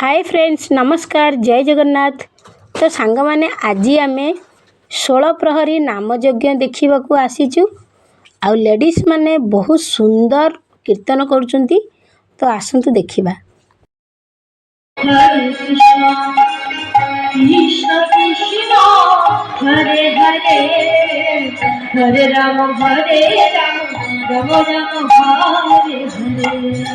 Hi friends, नमस्कार, जय जगन्नाथ। तो सांग माने आज आम 16 प्रहरी नाम यज्ञ देखा आसीचु। आउ लेडीज माने बहुत सुंदर कीर्तन करुचंती। तो आसंतु देखिबा। हरे कृष्ण कृष्ण कृष्ण हरे हरे हरे राम राम राम हरे हरे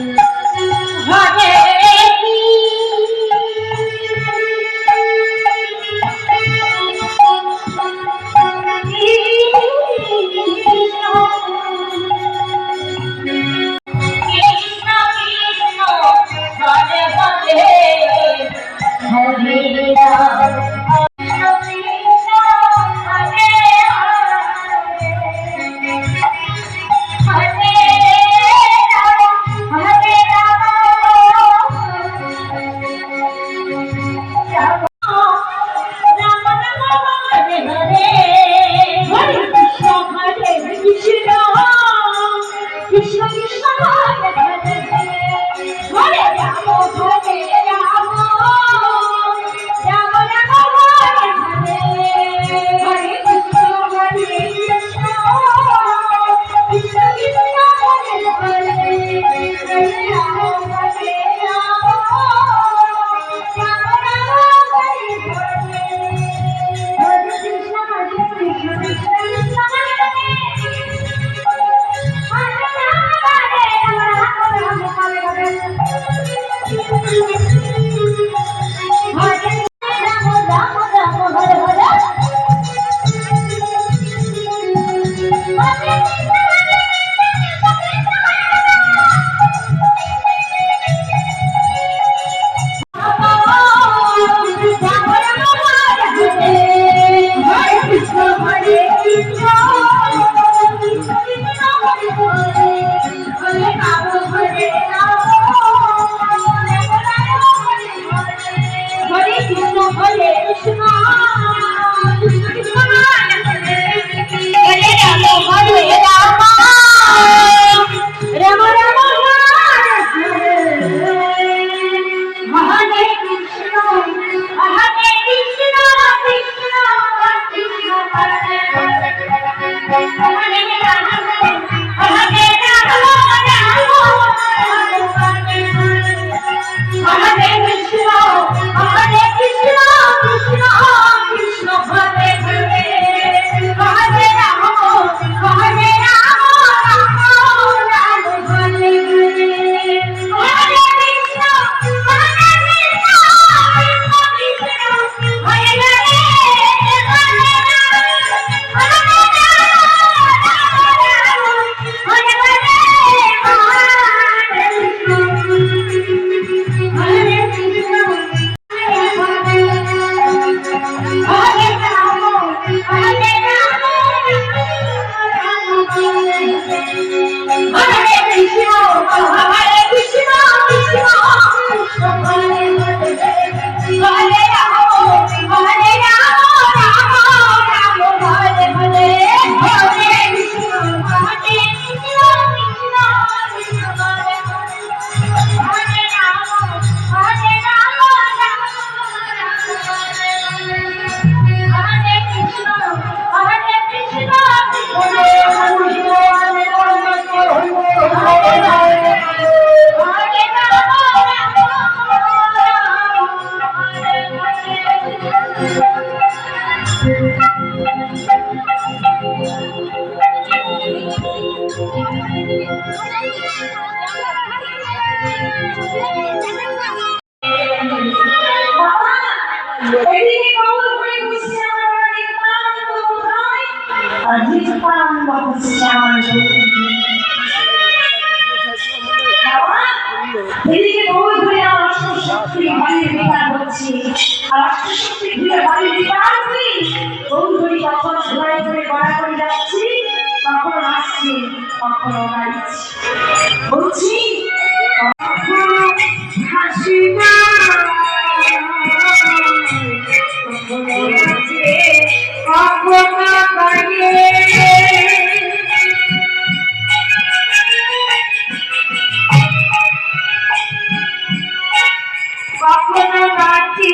কখনো নাচি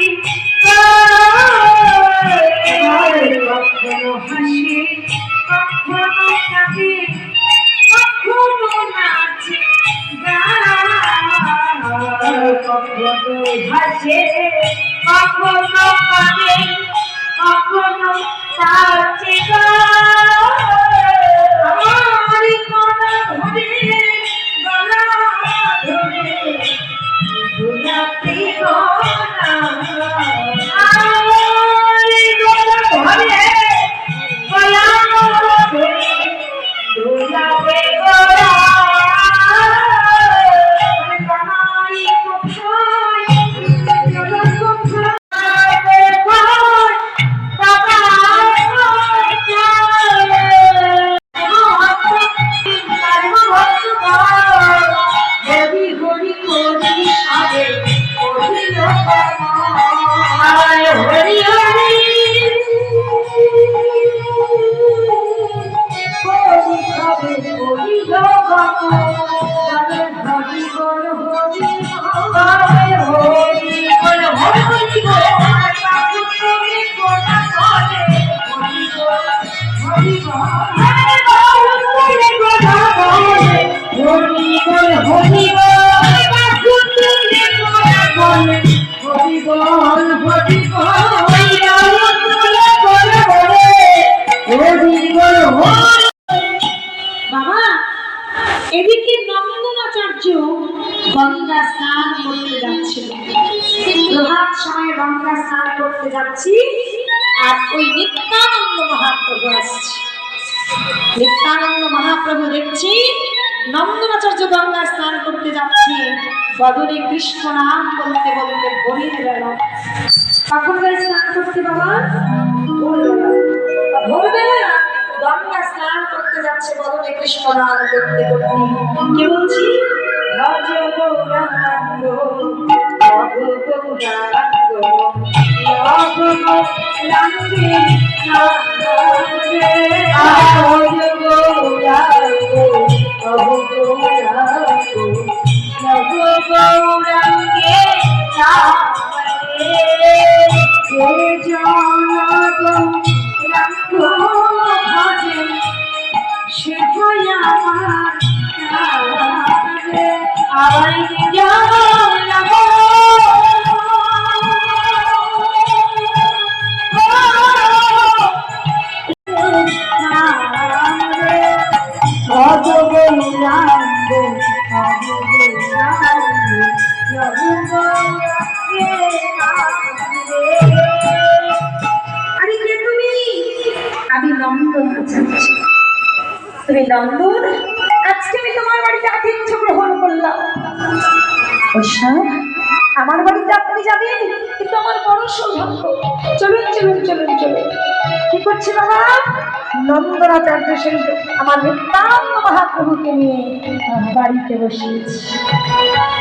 কখনো হাসি কখনো কাঁদি কখনো নাচি কখনো হাসে কখনো কাঁদে কখনো নাচে আমার গলা ধরে গলা ধরে গোলাপি গলা আমার গলা ধরে গলা ধরে গোলাপি গলা এদিকে নন্দনাচার্য গঙ্গা স্নান করতে যাচ্ছিল। প্রভাত সময় গঙ্গা স্নান করতে যাচ্ছি, আর ওই নিত্যানন্দ মহাপ্রভু আসছে। নিত্যানন্দ মহাপ্রভু দেখছি নন্দনাচার্য গঙ্গা স্নান করতে যাচ্ছে, বদনে কৃষ্ণ নাম বলতে বলতে ভোরের বেলা। কখন গেলে স্নান করতে বাবা? ভোরবেলা গঙ্গা স্নান করতে যাচ্ছে, বদনে কৃষ্ণ নাম করতে করতে। কে বলছি? ভজ গৌরাঙ্গ ভজ গৌরাঙ্গ ভজ গৌরাঙ্গে ভজ গৌরাঙ্গ ভজ গৌরাঙ্গ ভজ গৌরাঙ্গে যে জনগণ রাঙ্গ ভজে সে হয় আমার আবার আমি নন্দনাচার্য। তুমি নন্দন, আজকে আমি তোমার বাড়িতে আতিথ্য গ্রহণ করলাম। আমার বাড়িতে আপনি যাবেন, কিন্তু আমার বড় সৌভাগ্য। চলুন চলুন চলুন চলুন। কি করছে বাবা? নন্দনাচার্য সেই আমার নিত্যানন্দ মহাপ্রভুকে নিয়ে বাড়িতে বসিয়েছি,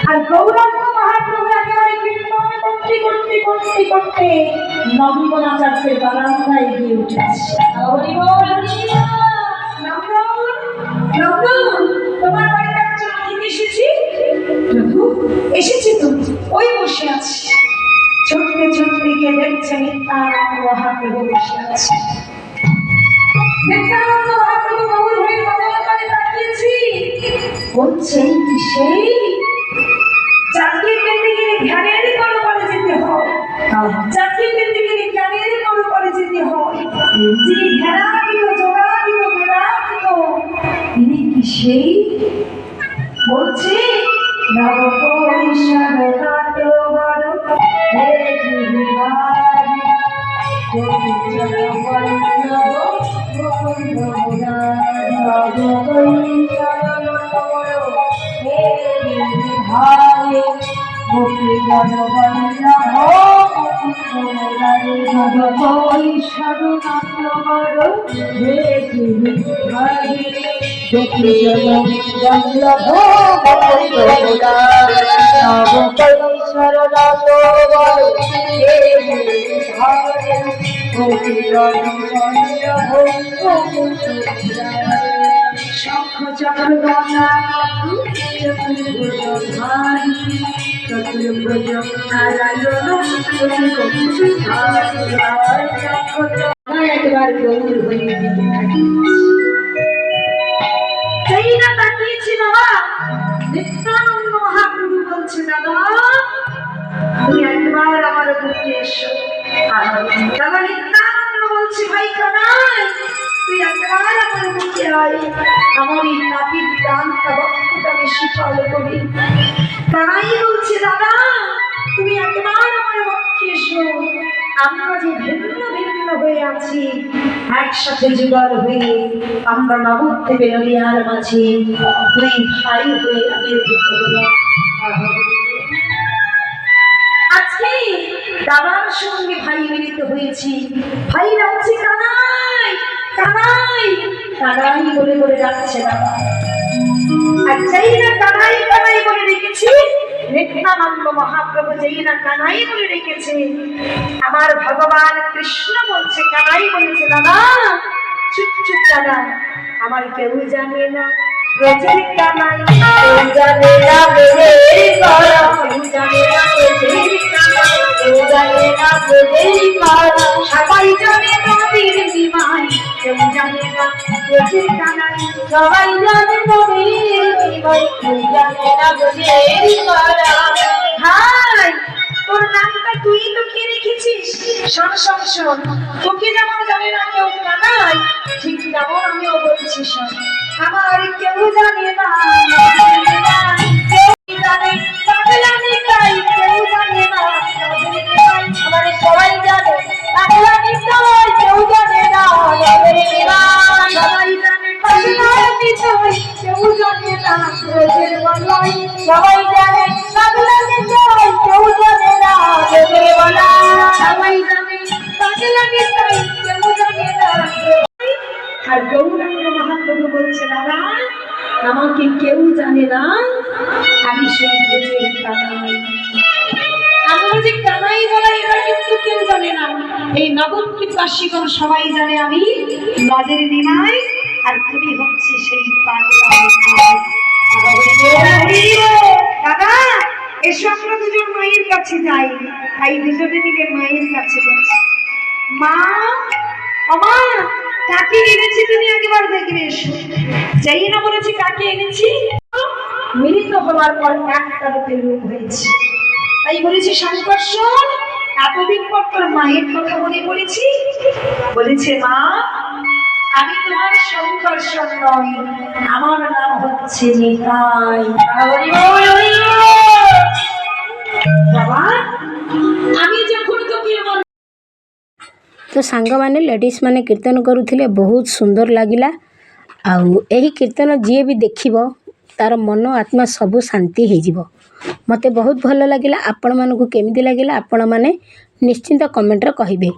আর গৌরাঙ্গ মহাপ্রভু একেবারে কীর্তন করতে করতে করতে করতে নন্দনাচার্যের বারান্দায় গিয়ে উঠেছে। তোমার বাড়িতে একজন অতিথি এসেছি। এসেছি তো, ওই বসে আছি। ছুটতে ছুটতে গিয়ে দেখছে নিত্যানন্দ মহাপ্রভু বসে আছে। নিত্যানন্দ মহাপ্রভু গৌর হয়ে বদলে তাকিয়েছি, বলছে কি সেই চাকরি পেতে গেলে ধ্যানের কোনো করে যেতে হয়, চাকরি পেতে গেলে জ্ঞানের কোনো করে যেতে হয়। যিনি ধ্যানাতীত যোগাতীত বেদাতীত, তিনি কি সেই? বলছে নবপরিষদ নাটবর হে গিরিবারি জ্যোতি জনবল্লভ নবপরিষদ নাটবর হে গিরিবারি জ্যোতি জনবল্লভ নবপরিষদ নাটবর হে গিরিবারি জ্যোতি জনবল্লভ শঙ্খ চক্রগণা চতুর্ভুজ ভারী চতুর্ভুজ নারায়ণ একবার গৌর হয়ে সেই না তাকিয়েছি বাবা। নিত্যানন্দ মহাপ্রভু বলছে দাদা তুমি একবার আমার বুকে এসো। দাদা নিত্যানন্দ বলছে ভাই কানাই তুই একবার আমার বুকে আয়, আমার এই নাপির প্রাণটা বক্ষটাকে শীতল করি। কানাই বলছে দাদা তুমি একবার আমার বক্ষে এসো, আমরা যে ভিন্ন ভিন্ন হয়ে আছি একসাথে যুগল হয়ে আমরা নবদ্বীপে বেরোলিয়ার মাঝে দুই ভাই হয়ে আবির্ভূত হলাম। আজকে দাদার সঙ্গে ভাই মিলিত হয়েছি। ভাইরা হচ্ছে কানাই কানাই কানাই বলে বলে যাচ্ছে দাদা। আর যেই না কানাই কানাই বলে রেখেছি, নিত্যানন্দ মহাপ্রভু যেই না কানাই বলে রেখেছে, আমার ভগবান কৃষ্ণ বলছে কানাই বলেছে দাদা চুপ চুপ দাদা আমার কেউ জানে না ব্রজের কানাই, কেউ জানে না ব্রজের করা, কেউ জানে না ব্রজের কানাই, কেউ জানে না ব্রজের করা, সবাই জানে নদীর নিমাই, কেউ জানে না ব্রজের কানাই, সবাই জানে নদীর নিমাই, কেউ জানে না ব্রজের করা। হাই তোর নামটা তুই তো কি রেখেছিস? শোন শোন শোন, তোকে যেমন জানে না কেউ কানাই, ঠিক তেমন আমিও বলছি শোন, আমার কেউ জানে না কেউ জানে পাগলা নিতাই, কেউ জানে না আমার সবাই জানে পাগলা নিতাই, কেউ জানে না সবাই জানে পাগলা নিতাই, কেউ জানে না রোজের বলাই, সবাই জানে পাগলা নিতাই, কেউ জানে না রোজের বলাই, সবাই জানে পাগলা নিতাই, কেউ জানে না। আর গৌরাঙ্গ মহাপ্রভু বলছে দাদা আমাকে কেউ জানে না, আমি সেই ব্রজের কানাই। আমার যে কানাই বলা এটা কিন্তু কেউ জানে না, এই নবদ্বীপবাসীগণ সবাই জানে আমি ব্রজের নিমাই, আর তুমি হচ্ছে সেই পাগলা। দাদা এসো আমরা দুজন মায়ের কাছে যাই। তাই দুজনে মিলে মায়ের কাছে গেছি। মা আমা কাকে এনেছি তুমি একবার দেখবে এসো। যাই না বলেছি কাকে এনেছি, মিলিত হওয়ার পর একটা রূপে রূপ হয়েছে। তাই বলেছি সংকর্ষণ এতদিন পর তোর মায়ের কথা মনে পড়েছি। বলেছে মা আমি তোমার সংকর্ষণ নয়, আমার নাম হচ্ছে নিতাই। বাবা আমি যখন তোকে তো ସାଙ୍ଗମାନେ ଲେଡ଼ିଜ୍ ମାନେ କୀର୍ତ୍ତନ କରୁଥିଲେ, ବହୁତ ସୁନ୍ଦର ଲାଗିଲା। ଆଉ ଏହି କୀର୍ତ୍ତନ ଯିଏ ବି ଦେଖିବ ତାର ମନ ଆତ୍ମା ସବୁ ଶାନ୍ତି ହେଇଯିବ। ମୋତେ ବହୁତ ଭଲ ଲାଗିଲା। ଆପଣମାନଙ୍କୁ କେମିତି ଲାଗିଲା ଆପଣମାନେ ନିଶ୍ଚିନ୍ତ କମେଣ୍ଟରେ କହିବେ।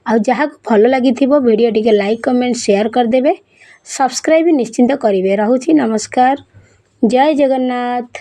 ଆଉ ଯାହାକୁ ଭଲ ଲାଗିଥିବ ଭିଡ଼ିଓ ଟିକେ ଲାଇକ୍ କମେଣ୍ଟ ସେୟାର କରିଦେବେ, ସବସ୍କ୍ରାଇବ୍ ନିଶ୍ଚିନ୍ତ କରିବେ। ରହୁଛି ନମସ୍କାର, ଜୟ ଜଗନ୍ନାଥ।